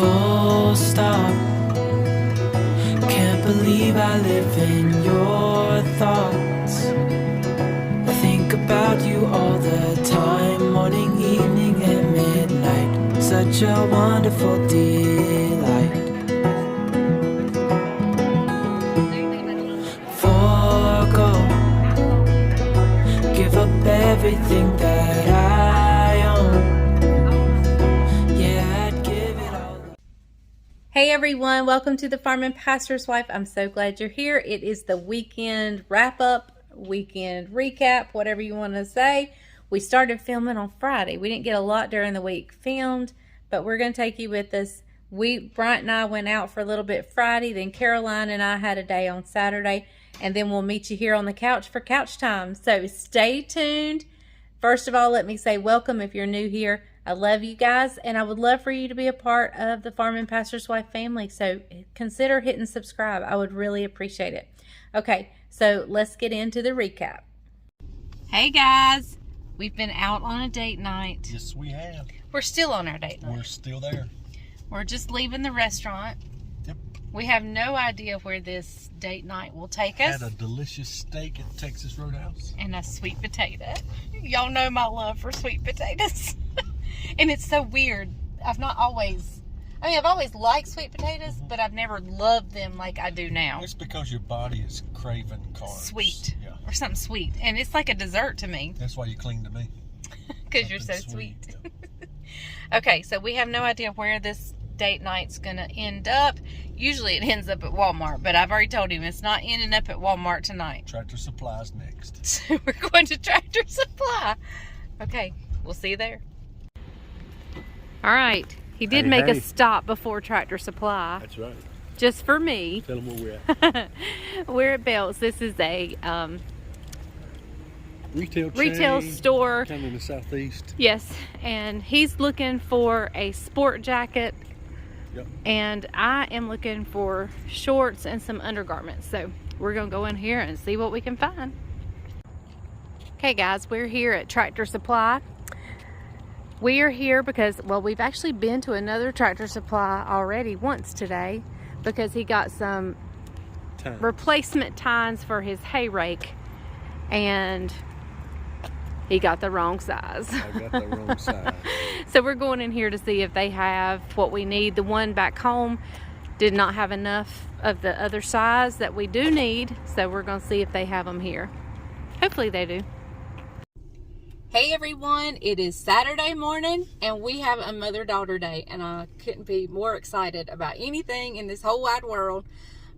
full stop. Can't believe I live in your thoughts. I think about you all the time, morning, evening, and midnight. Such a wonderful delight. Forgo, give up everything that I own. Yeah, I'd give it all. Hey everyone, welcome to the Farm and Pastor's Wife. I'm so glad you're here. It is the weekend wrap-up, weekend recap, whatever you want to say. We started filming on Friday. We didn't get a lot during the week filmed, but we're going to take you with us. Bryant and I went out for a little bit Friday, then Caroline and I had a day on Saturday, and then we'll meet you here on the couch for couch time. So stay tuned. First of all, let me say welcome if you're new here. I love you guys, and I would love for you to be a part of the Farm and Pastor's Wife family. So consider hitting subscribe. I would really appreciate it. Okay, so let's get into the recap. Hey guys, we've been out on a date night. Yes, we have. We're still on our date night. We're still there. We're just leaving the restaurant. Yep. We have no idea where this date night will take us. Had a delicious steak at Texas Roadhouse. And a sweet potato. Y'all know my love for sweet potatoes. And it's so weird. I've always liked sweet potatoes, but I've never loved them like I do now. It's because your body is craving carbs. Sweet. Yeah. Or something sweet. And it's like a dessert to me. That's why you cling to me. Because you're so sweet. Yeah. Okay, so we have no idea where this date night's going to end up. Usually it ends up at Walmart, but I've already told him it's not ending up at Walmart tonight. Tractor Supply's next. So we're going to Tractor Supply. Okay, we'll see you there. All right, he did make a stop before Tractor Supply. That's right. Just for me. Tell them where we're at. We're at Belts. This is a Retail store. Kind of in the southeast. Yes, and he's looking for a sport jacket. Yep. And I am looking for shorts and some undergarments. So we're gonna go in here and see what we can find. Okay guys, we're here at Tractor Supply. We are here because, well, we've actually been to another Tractor Supply already once today because he got some replacement tines for his hay rake and he got the wrong size. I got the wrong size. So we're going in here to see if they have what we need. The one back home did not have enough of the other size that we do need. So we're going to see if they have them here. Hopefully they do. Hey everyone, it is Saturday morning and we have a mother-daughter day and I couldn't be more excited about anything in this whole wide world.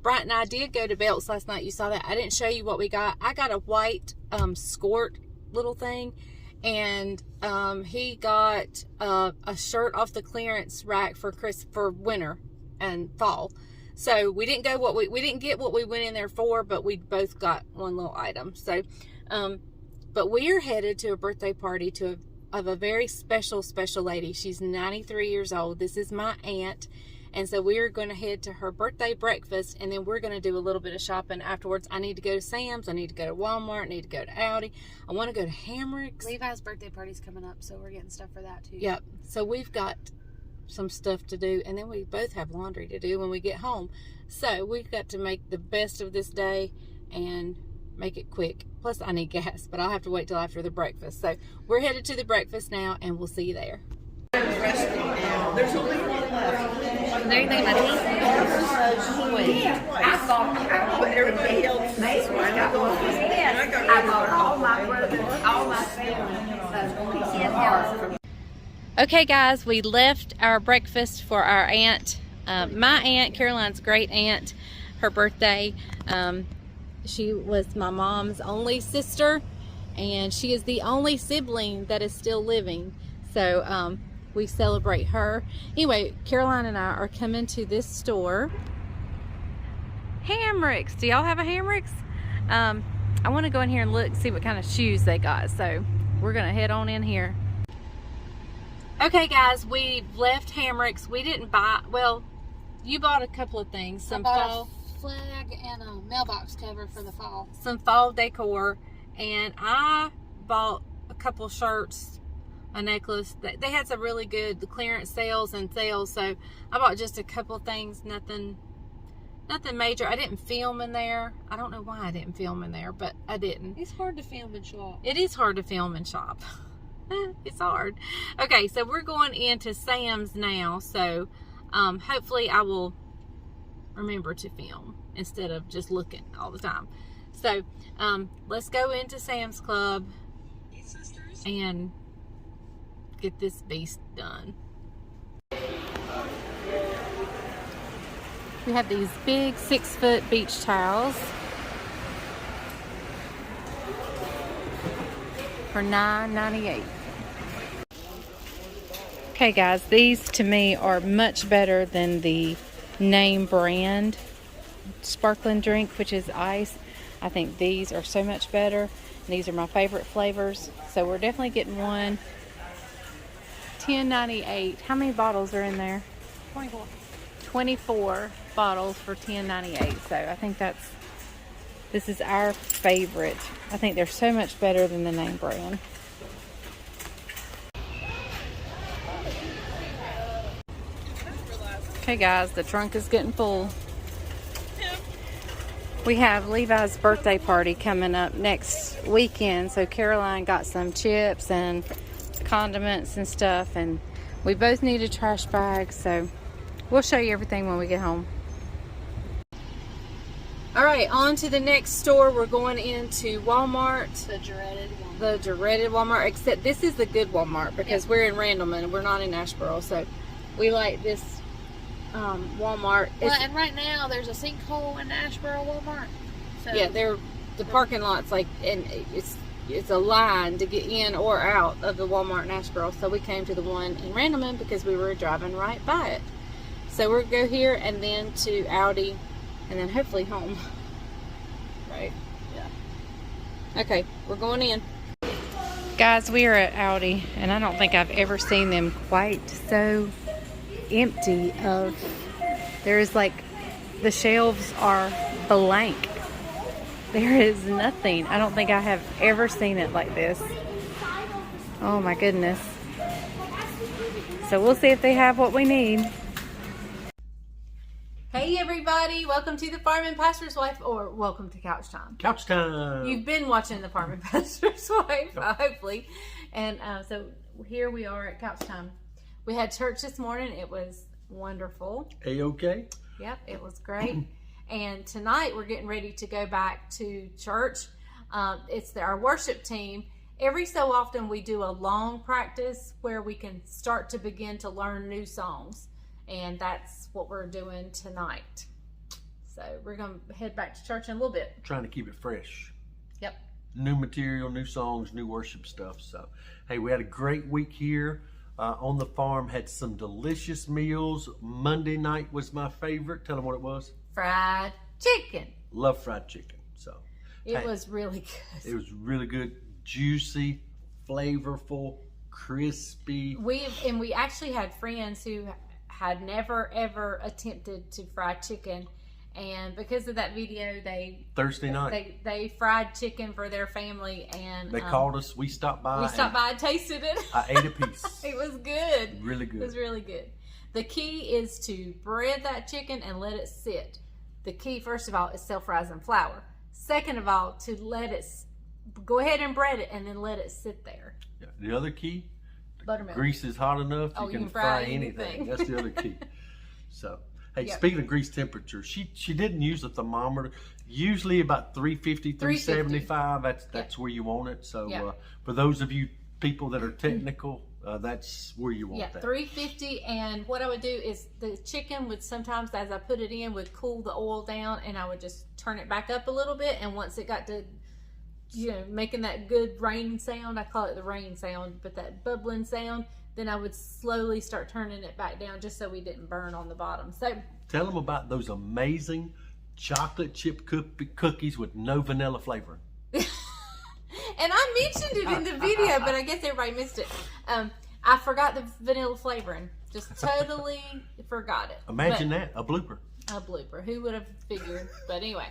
Bryant and I did go to Belts last night. You saw that. I didn't show you what we got. I got a white skirt little thing, and he got a shirt off the clearance rack for winter and fall. So we didn't go we didn't get what we went in there for, but we both got one little item. So but we are headed to a birthday party of a very special lady. She's 93 years old. This is my aunt. And so we are going to head to her birthday breakfast, and then we're going to do a little bit of shopping afterwards. I need to go to Sam's. I need to go to Walmart. I need to go to Aldi. I want to go to Hamrick's. Levi's birthday party's coming up, so we're getting stuff for that too. Yep. So we've got some stuff to do, and then we both have laundry to do when we get home. So we've got to make the best of this day and make it quick. Plus, I need gas, but I'll have to wait till after the breakfast. So we're headed to the breakfast now, and we'll see you there. There's only one left. Is there anything in my teeth? I bought everybody else. I bought all my brothers, all my family. Okay guys, we left our breakfast for our aunt, my aunt, Caroline's great aunt, her birthday. She was my mom's only sister, and she is the only sibling that is still living. So we celebrate her. Anyway, Caroline and I are coming to this store. Hamrick's. Do y'all have a Hamrick's? I want to go in here and look, see what kind of shoes they got. So we're going to head on in here. Okay guys, we left Hamrick's. We didn't buy, well, you bought a couple of things. Some fall flag and a mailbox cover for the fall. Some fall decor, and I bought a couple shirts a necklace. They had some really good clearance sales and sales, so I bought just a couple things, nothing major. I didn't film in there. I don't know why I didn't film in there, but I didn't. It's hard to film and shop. It is hard to film and shop. It's hard. Okay, so we're going into Sam's now, so hopefully I will remember to film instead of just looking all the time. So let's go into Sam's Club and get this beast done. We have these big 6-foot beach towels for $9.98. Okay guys, these to me are much better than the name brand sparkling drink, which is ice. I think these are so much better. These are my favorite flavors, so we're definitely getting one. $10.98. How many bottles are in there? 24. 24 bottles for $10.98. So I think this is our favorite. I think they're so much better than the name brand. Okay guys, the trunk is getting full. We have Levi's birthday party coming up next weekend, so Caroline got some chips and condiments and stuff, and we both need a trash bag, so we'll show you everything when we get home. Alright, on to the next store. We're going into Walmart. The dreaded one. The dreaded Walmart, except this is the good Walmart because we're in Randleman and we're not in Asheboro, so we like this Walmart. Well, and right now there's a sinkhole in the Asheboro Walmart. So Yeah, the parking lot's like, and it's a line to get in or out of the Walmart in Asheboro. So we came to the one in Randleman because we were driving right by it. So we'll go here and then to Aldi and then hopefully home. Right? Yeah. Okay, we're going in. Guys, we are at Aldi and I don't think I've ever seen them quite so empty. There's like, the shelves are blank. There is nothing. I don't think I have ever seen it like this. Oh my goodness. So we'll see if they have what we need. Hey everybody, welcome to the Farm and Pastor's Wife, or welcome to Couch Time. Couch time. You've been watching the Farm and Pastor's Wife, hopefully. And so here we are at Couch Time. We had church this morning. It was wonderful. A-okay? Yep, it was great. And tonight we're getting ready to go back to church. It's our worship team. Every so often we do a long practice where we can start to begin to learn new songs. And that's what we're doing tonight. So we're going to head back to church in a little bit. Trying to keep it fresh. Yep. New material, new songs, new worship stuff. So, hey, we had a great week here. On the farm, had some delicious meals. Monday night was my favorite. Tell them what it was. Fried chicken. Love fried chicken. So it was really good. It was really good, juicy, flavorful, crispy. We actually had friends who had never ever attempted to fry chicken, and because of that video, Thursday night they fried chicken for their family, and they called us. We stopped by. And tasted it. I ate a piece. It was good. Really good. It was really good. The key is to bread that chicken and let it sit. The key, first of all, is self-rising flour. Second of all, to let it go ahead and bread it and then let it sit there. Yeah. The other key, buttermilk. Grease is hot enough. Oh, you can fry anything. That's the other key. So, hey, speaking of grease temperature, she didn't use a thermometer. Usually about 350, 375. That's where you want it. So for those of you people that are technical, that's where you want that. 350. And what I would do is the chicken would sometimes, as I put it in, would cool the oil down, and I would just turn it back up a little bit. And once it got to, making that good rain sound, I call it the rain sound, but that bubbling sound, then I would slowly start turning it back down just so we didn't burn on the bottom. So tell them about those amazing chocolate chip cookies with no vanilla flavoring. And I mentioned it in the video, but I guess everybody missed it. I forgot the vanilla flavoring. Just totally forgot it. Imagine that, a blooper. A blooper. Who would have figured? But anyway.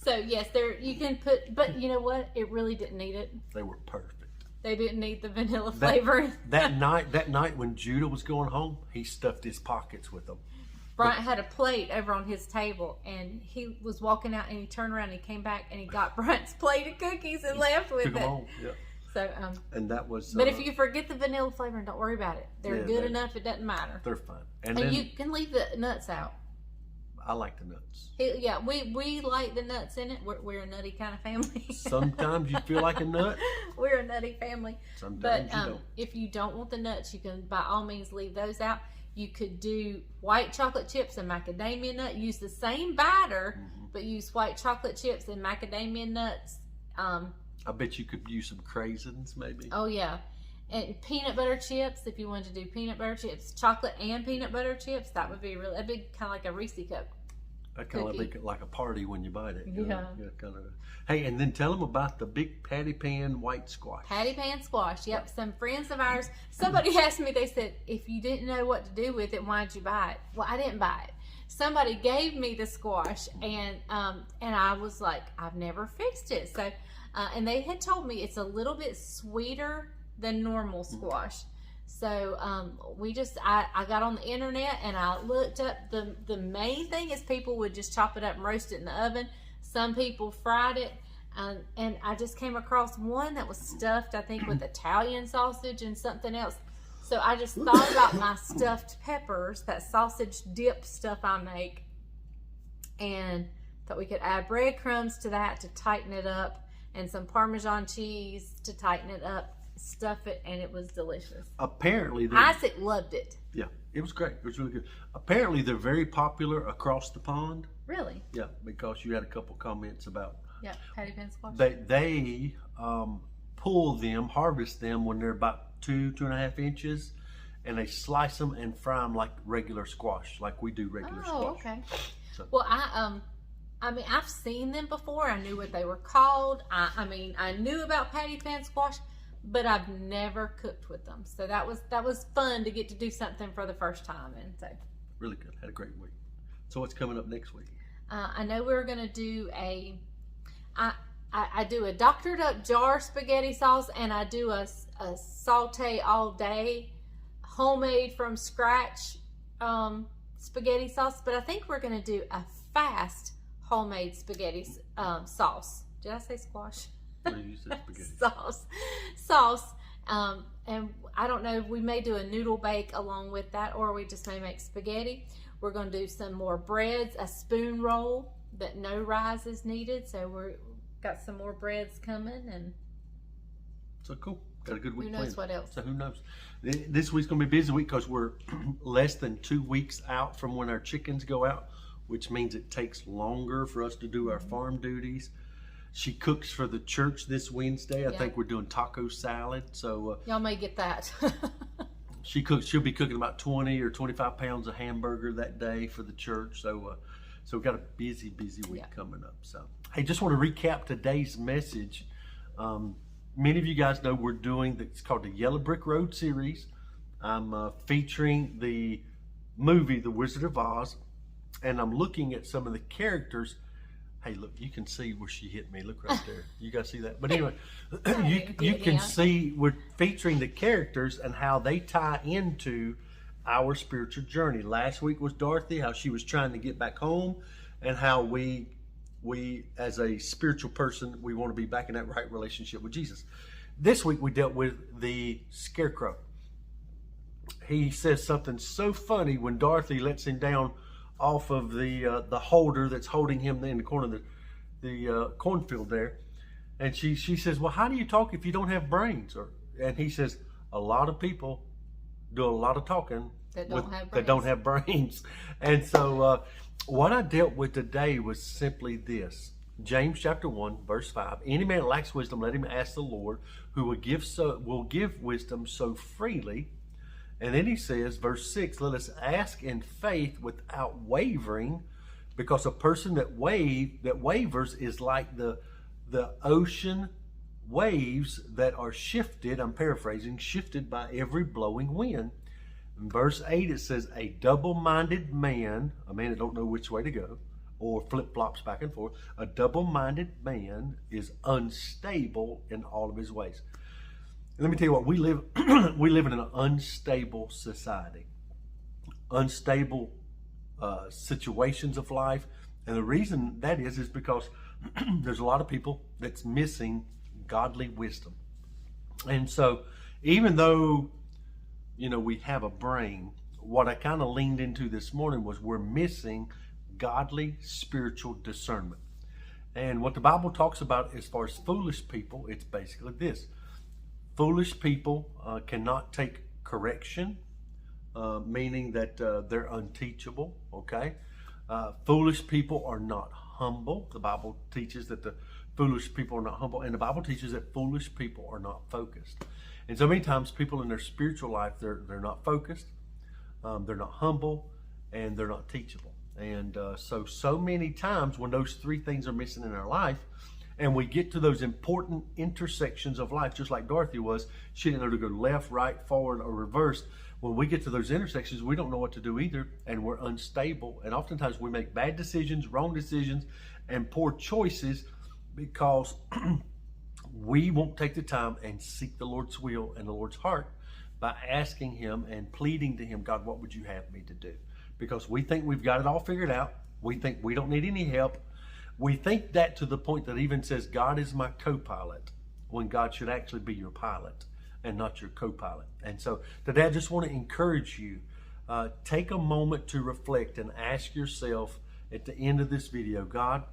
So yes, you can put, but you know what? It really didn't need it. They were perfect. They didn't need the vanilla flavor. That night when Judah was going home, he stuffed his pockets with them. Bryant had a plate over on his table, and he was walking out, and he turned around, and he came back, and he got Bryant's plate of cookies and left with Took it. them home. Yeah. So, and that was. But if you forget the vanilla flavor, don't worry about it. They're good enough; it doesn't matter. They're fine, and then, you can leave the nuts out. I like the nuts. Yeah, we like the nuts in it. We're a nutty kind of family. Sometimes you feel like a nut. We're a nutty family. Sometimes you don't. If you don't want the nuts, you can by all means leave those out. You could do white chocolate chips and macadamia nut. Use the same batter, but use white chocolate chips and macadamia nuts. I bet you could use some craisins, maybe. Oh yeah, and peanut butter chips. If you wanted to do peanut butter chips, chocolate and peanut butter chips, that would be really. That'd be kind of like a Reese cup. That kind of like a party when you bite it. Yeah. Kind of. Hey, and then tell them about the big patty pan white squash. Patty pan squash. Yep. Some friends of ours. Somebody asked me. They said, "If you didn't know what to do with it, why'd you buy it?" Well, I didn't buy it. Somebody gave me the squash, and I was like, I've never fixed it. So, and they had told me it's a little bit sweeter than normal squash. So I got on the internet and I looked up the main thing is people would just chop it up and roast it in the oven. Some people fried it, and I just came across one that was stuffed, I think, with Italian sausage and something else. So I just thought about my stuffed peppers, that sausage dip stuff I make, and thought we could add breadcrumbs to that to tighten it up, and some Parmesan cheese to tighten it up. Stuff it, and it was delicious. Apparently, Isaac loved it. Yeah, it was great. It was really good. Apparently, they're very popular across the pond. Really? Yeah, because you had a couple comments about. Yeah, patty pan squash. They pull them, harvest them when they're about 2.5 inches, and they slice them and fry them like regular squash, like we do regular squash. Oh, okay. So. Well, I mean, I've seen them before. I knew what they were called. I mean, I knew about patty pan squash, but I've never cooked with them. So that was fun to get to do something for the first time. And so really good. Had a great week. So what's coming up next week? I know we're going to do I do a doctored up jar spaghetti sauce, and I do a saute all day homemade from scratch spaghetti sauce. But I think we're going to do a fast homemade spaghetti sauce. Did I say squash? sauce, and I don't know, we may do a noodle bake along with that, or we just may make spaghetti. We're going to do some more breads, a spoon roll that no rise is needed, so we're got some more breads coming. And so cool, got a good week. Who knows what else? So who knows? This week's going to be a busy week because we're less than 2 weeks out from when our chickens go out, which means it takes longer for us to do our farm duties. She cooks for the church this Wednesday. I think we're doing taco salad. So y'all may get that. She'll be cooking about 20 or 25 pounds of hamburger that day for the church. So we've got a busy week coming up. So hey, just want to recap today's message. Many of you guys know we're doing it's called the Yellow Brick Road series. I'm featuring the movie The Wizard of Oz, and I'm looking at some of the characters. Hey, look, you can see where she hit me. Look right there. You guys see that? But anyway, you can see we're featuring the characters and how they tie into our spiritual journey. Last week was Dorothy, how she was trying to get back home, and how we as a spiritual person, we want to be back in that right relationship with Jesus. This week we dealt with the scarecrow. He says something so funny when Dorothy lets him down off of the holder that's holding him in the corner of the cornfield there, and she says, well, how do you talk if you don't have brains? And he says, a lot of people do a lot of talking that don't have brains. And so what I dealt with today was simply this. James chapter 1 verse 5, any man lacks wisdom, let him ask the Lord, who will give wisdom so freely. And then he says, verse 6, let us ask in faith without wavering, because a person that wavers is like the ocean waves that are shifted, I'm paraphrasing, shifted by every blowing wind. In verse 8 it says, a double-minded man, a man that don't know which way to go, or flip-flops back and forth, a double-minded man is unstable in all of his ways. let me tell you what, we live we live in an unstable society, unstable situations of life, and the reason that is because there's a lot of people that's missing godly wisdom. And so even though, you know, we have a brain, what I kind of leaned into this morning was we're missing godly spiritual discernment. And what the Bible talks about as far as foolish people, it's basically this. Foolish people cannot take correction, meaning that they're unteachable, okay? Foolish people are not humble. The Bible teaches that the foolish people are not humble, and the Bible teaches that foolish people are not focused. And so many times people in their spiritual life, they're not focused, they're not humble, and they're not teachable. And so many times when those three things are missing in our life, and we get to those important intersections of life, just like Dorothy was, she didn't know to go left, right, forward, or reverse. When we get to those intersections, we don't know what to do either, and we're unstable. And oftentimes we make bad decisions, wrong decisions, and poor choices because we won't take the time and seek the Lord's will and the Lord's heart by asking Him and pleading to Him, God, what would you have me to do? Because we think we've got it all figured out. We think we don't need any help. We think that to the point that even says, God is my co-pilot, when God should actually be your pilot and not your co-pilot. And so today I just want to encourage you, take a moment to reflect and ask yourself at the end of this video, God,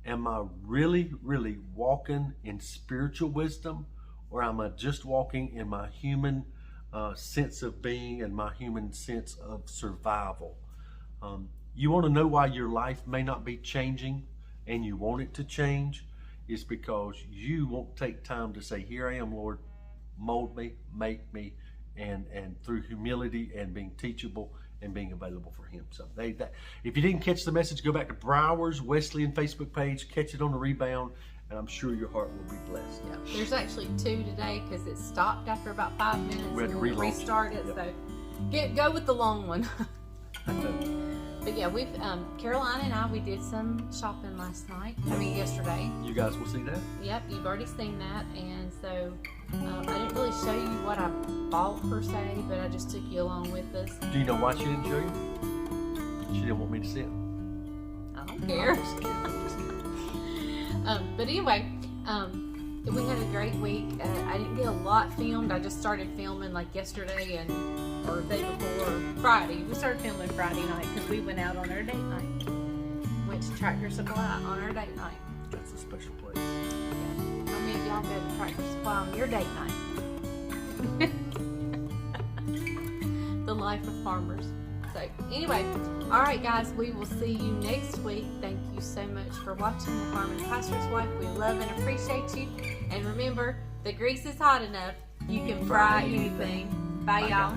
am I really, really walking in spiritual wisdom, or am I just walking in my human sense of being and my human sense of survival? You want to know why your life may not be changing and you want it to change? Is because you won't take time to say, here I am, Lord, mold me, make me, and through humility and being teachable and being available for Him. So if you didn't catch the message, go back to Brower's Wesleyan Facebook page, catch it on the rebound, and I'm sure your heart will be blessed. Yeah. There's actually 2 today because it stopped after about 5 minutes We had to and then restart it. Yep. So go with the long one. But yeah, we've Carolina and we did some shopping yesterday. You guys will see that? Yep, you've already seen that, and so I didn't really show you what I bought per se, but I just took you along with us. Do you know why she didn't show you? She didn't want me to see it. I don't care. I'm just kidding. But anyway, we had a great week. I didn't get a lot filmed. I just started filming like yesterday or the day before, or Friday. We started filming Friday night because we went out on our date night. Went to Tractor Supply on our date night. That's a special place. Yeah. How many of y'all go to Tractor Supply on your date night? The life of farmers. So anyway, all right guys, we will see you next week. Thank you so much for watching The Farmer's Pastor's Wife. We love and appreciate you. And remember, the grease is hot enough, you can fry anything. Bye y'all.